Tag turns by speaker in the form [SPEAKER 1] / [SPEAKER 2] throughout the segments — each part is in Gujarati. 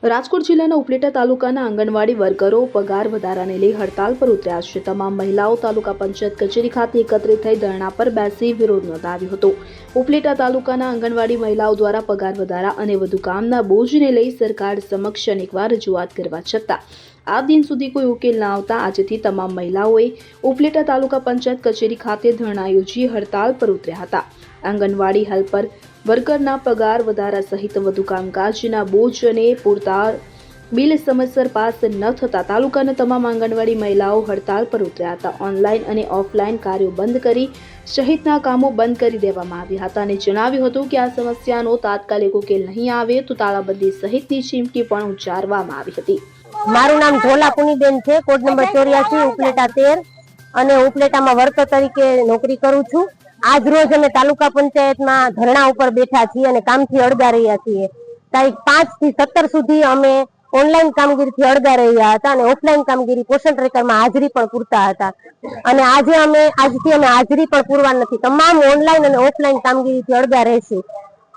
[SPEAKER 1] રાજકોટ જિલ્લાના ઉપલેટા તાલુકાના આંગણવાડી વર્કરો પગાર વધારાને લઈ હડતાલ પર ઉતર્યા છે। તમામ મહિલાઓ તાલુકા પંચાયત કચેરી ખાતે એકત્રિત થઈ ધરણા પર બેસી વિરોધ નોંધાવ્યો હતો। ઉપલેટા તાલુકાના આંગણવાડી મહિલાઓ દ્વારા પગાર વધારા અને વધુ કામના બોજને લઈ સરકાર સમક્ષ અનેકવાર રજૂઆત કરવા છતાં આ દિન સુધી કોઈ ઉકેલ ન આવતા આજથી તમામ મહિલાઓએ ઉપલેટા તાલુકા પંચાયત કચેરી ખાતે ધરણા યોજી હડતાલ પર ઉતર્યા હતા। આંગણવાડી હેલ્પર વર્કરના પગાર વધારા સહિત વધુ કામકાજના બોજ અને પૂરતા બિલ સમયસર પાસ ન થતા તાલુકાના તમામ આંગણવાડી મહિલાઓ હડતાલ પર ઉતર્યા હતા। ઓનલાઈન અને ઓફલાઈન કાર્યો બંધ કરી સહિતના કામો બંધ કરી દેવામાં આવ્યા હતા અને જણાવ્યું હતું કે આ સમસ્યાનો તાત્કાલિક ઉકેલ નહીં આવે તો તાળાબંધી સહિતની ચીમકી પણ ઉચ્ચારવામાં આવી હતી।
[SPEAKER 2] મારું નામ ઢોલા પુનીબેન છે, કોડ નંબર 84 ઉપલેટા 13 અને ઉપલેટામાં વર્કર તરીકે નોકરી કરું છું। આજ રોજ અમે તાલુકા પંચાયતમાં ધરણા ઉપર બેઠા છીએ અને કામથી અળગા રહ્યા છીએ। તારીખ 5 થી 17 સુધી અમે ઓનલાઈન કામગીરીથી અળગા રહ્યા હતા અને ઓફલાઈન કામગીરી પોષણ ટ્રેકરમાં હાજરી પણ પૂરતા હતા અને આજથી અમે હાજરી પણ પૂરવા નથી, તમામ ઓનલાઈન અને ઓફલાઈન કામગીરીથી અળગા રહેશું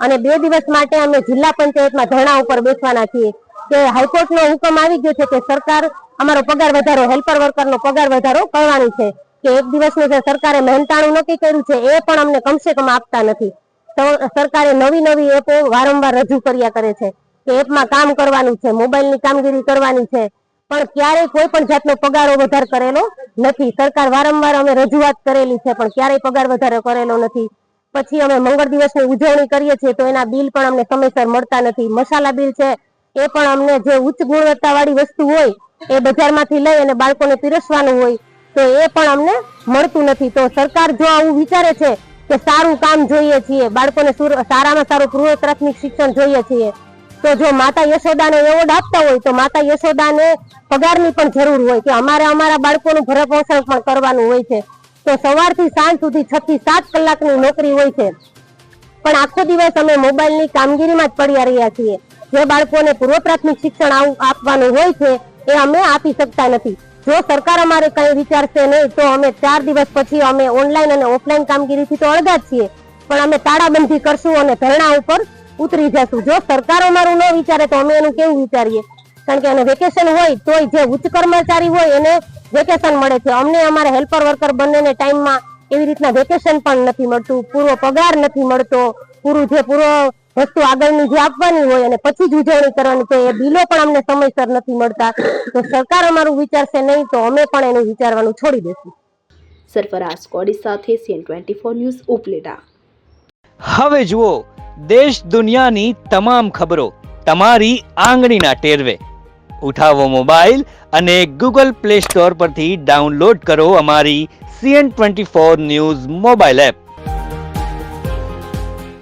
[SPEAKER 2] અને 2 દિવસ માટે અમે જિલ્લા પંચાયતમાં ધરણા ઉપર બેસવાના છીએ કે હાઈકોર્ટનો હુકમ આવી ગયો છે કે સરકાર અમારો પગાર વધારો, હેલ્પર વર્કરનો પગાર વધારો કરવાની છે કે એક દિવસનું જે સરકારે મહેનતાણું નક્કી કર્યું છે એ પણ અમને કમસે કમ આપતા નથી। તો સરકારે નવી એપો વારંવાર રજૂ કર્યા કરે છે કે એપમાં કામ કરવાનું છે, મોબાઈલની કામગીરી કરવાની છે, પણ ક્યારેય કોઈ પણ જાતનો પગાર વધાર કરેલો નથી। સરકાર વારંવાર અમે રજૂઆત કરેલી છે પણ ક્યારેય પગાર વધારો કરેલો નથી। પછી અમે મંગળ દિવસની ઉજવણી કરીએ છીએ તો એના બિલ પણ અમને સમયસર મળતા નથી। મસાલા બિલ છે એ પણ અમને જે ઉચ્ચ ગુણવત્તાવાળી વસ્તુ હોય એ બજારમાંથી લઈ અને બાળકોને પીરસવાનું હોય તો એ પણ અમને મળતું નથી। તો સરકાર જો આવું વિચારે છે કે સારું કામ જોઈએ છીએ, બાળકોને સારામાં સારું પૂર્વ પ્રાથમિક શિક્ષણ જોઈએ છીએ, તો જો માતા યશોદાને એવોર્ડ આપતા હોય તો માતા યશોદાને પગારની પણ જરૂર હોય કે અમારા બાળકોનું ભરણપોષણ પણ કરવાનું હોય છે। તો સવારથી સાંજ સુધી 6 થી 7 કલાકની નોકરી હોય છે પણ આખો દિવસ અમે મોબાઈલની કામગીરીમાં જ પડ્યા રહ્યા છીએ। જે બાળકોને પૂર્વ પ્રાથમિક શિક્ષણ આપવાનું હોય છે એ અમે આપી શકતા નથી। જો સરકાર અમારે કઈ વિચારશે નહીં તો અમે 4 દિવસ પછી અમે ઓનલાઈન અને ઓફલાઈન કામગીરીથી તો અળગા જ છીએ પણ અમે તાળાબંધી કરશું અને ધરણા ઉપર ઉતરી જશું। જો સરકાર અમારું ન વિચારે તો અમે એનું કેવું વિચારીએ? કારણ કે એને વેકેશન હોય તોય જે ઉચ્ચ કર્મચારી હોય એને વેકેશન મળે છે, અમને અમારે હેલ્પર વર્કર બંનેને ટાઈમમાં એવી રીતના વેકેશન પણ નથી મળતું, પૂરો પગાર નથી મળતો, પૂરો વસ્તુ આગળની જે આપવાની હોય અને પછી જ ઉજવણી કરવાની તો એ બિલો પણ અમને સમયસર નથી મળતા। તો સરકાર અમારું વિચારશે નહીં તો અમે પણ એનું વિચારવાનું છોડી દઈશું।
[SPEAKER 1] સરફરાઝ કોડી સાથે CN24 ન્યૂઝ ઉપલેટા।
[SPEAKER 3] હવે જુઓ દેશ દુનિયાની તમામ ખબરો તમારી આંગળીના ટેરવે। ઉઠાવો મોબાઈલ અને Google Play Store પરથી ડાઉનલોડ કરો અમારી CN24 ન્યૂઝ મોબાઈલ એપ।